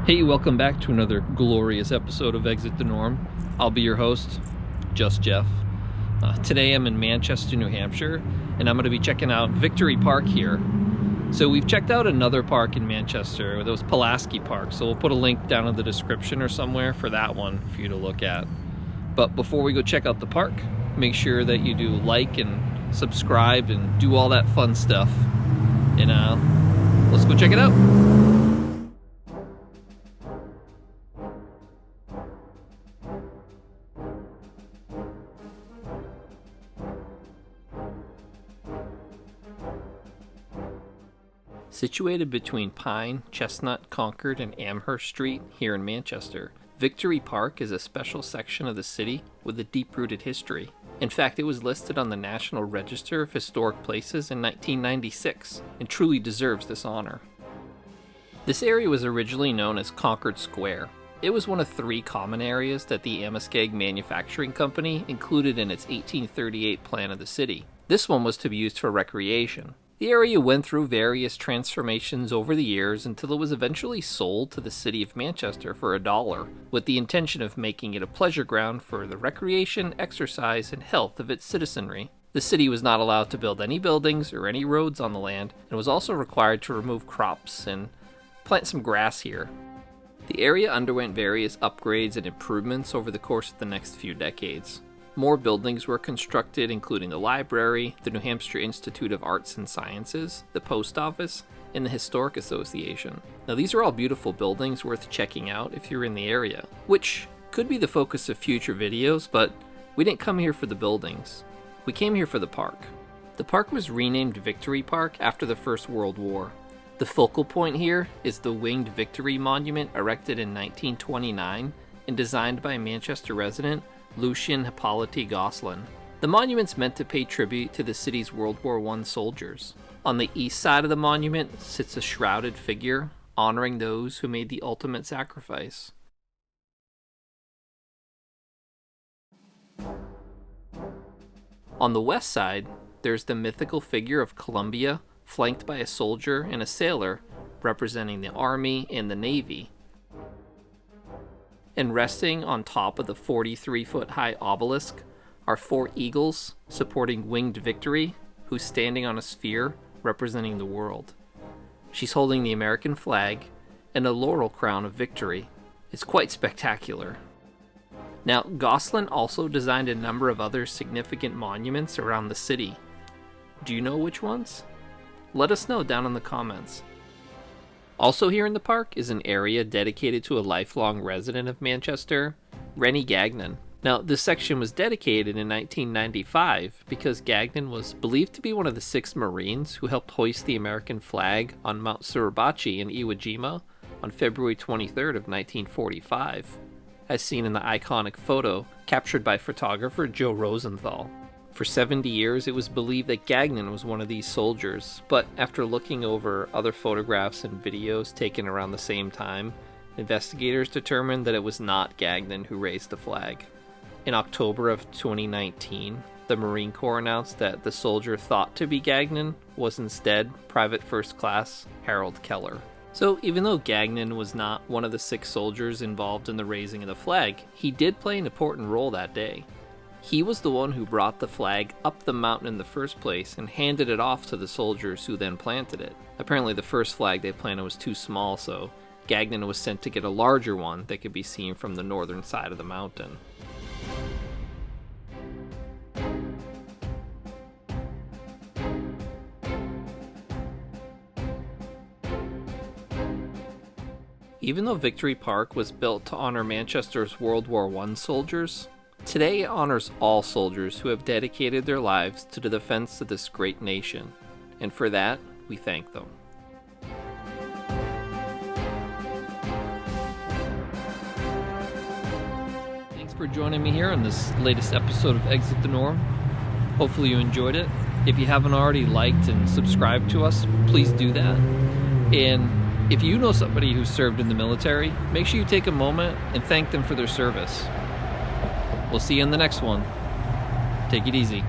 Hey, welcome back to another glorious episode of Exit the Norm. I'll be your host, Just Jeff. Today I'm in Manchester, New Hampshire, and I'm going to be checking out Victory Park here. So we've checked out another park in Manchester, that was Pulaski Park, so we'll put a link down in the description or somewhere for that one for you to look at. But before we go check out the park, make sure that you do like and subscribe and do all that fun stuff. And let's go check it out. Situated between Pine, Chestnut, Concord, and Amherst Street here in Manchester, Victory Park is a special section of the city with a deep-rooted history. In fact, it was listed on the National Register of Historic Places in 1996 and truly deserves this honor. This area was originally known as Concord Square. It was one of three common areas that the Amoskeag Manufacturing Company included in its 1838 plan of the city. This one was to be used for recreation. The area went through various transformations over the years until it was eventually sold to the city of Manchester for $1, with the intention of making it a pleasure ground for the recreation, exercise, and health of its citizenry. The city was not allowed to build any buildings or any roads on the land, and was also required to remove crops and plant some grass here. The area underwent various upgrades and improvements over the course of the next few decades. More buildings were constructed, including the library, the New Hampshire Institute of Arts and Sciences, the post office, and the Historic Association. Now, these are all beautiful buildings worth checking out if you're in the area, which could be the focus of future videos, but we didn't come here for the buildings. We came here for the park. The park was renamed Victory Park after the First World War. The focal point here is the Winged Victory Monument erected in 1929 and designed by Manchester resident Lucien Hippolyte Gosselin. The monument's meant to pay tribute to the city's World War I soldiers. On the east side of the monument sits a shrouded figure honoring those who made the ultimate sacrifice. On the west side, there's the mythical figure of Columbia, flanked by a soldier and a sailor representing the Army and the Navy. And resting on top of the 43-foot-high obelisk are 4 eagles supporting Winged Victory, who's standing on a sphere representing the world. She's holding the American flag and a laurel crown of victory. It's quite spectacular. Now, Gosselin also designed a number of other significant monuments around the city. Do you know which ones? Let us know down in the comments. Also here in the park is an area dedicated to a lifelong resident of Manchester, Renny Gagnon. Now, this section was dedicated in 1995 because Gagnon was believed to be one of the 6 Marines who helped hoist the American flag on Mount Suribachi in Iwo Jima on February 23rd of 1945, as seen in the iconic photo captured by photographer Joe Rosenthal. For 70 years, it was believed that Gagnon was one of these soldiers, but after looking over other photographs and videos taken around the same time, investigators determined that it was not Gagnon who raised the flag. In October of 2019, the Marine Corps announced that the soldier thought to be Gagnon was instead Private First Class Harold Keller. So even though Gagnon was not one of the 6 soldiers involved in the raising of the flag, he did play an important role that day. He was the one who brought the flag up the mountain in the first place and handed it off to the soldiers who then planted it. Apparently the first flag they planted was too small, so Gagnon was sent to get a larger one that could be seen from the northern side of the mountain. Even though Victory Park was built to honor Manchester's World War I soldiers, today it honors all soldiers who have dedicated their lives to the defense of this great nation, and for that, we thank them. Thanks for joining me here on this latest episode of Exit the Norm. Hopefully you enjoyed it. If you haven't already liked and subscribed to us, please do that. And if you know somebody who served in the military, make sure you take a moment and thank them for their service. We'll see you in the next one. Take it easy.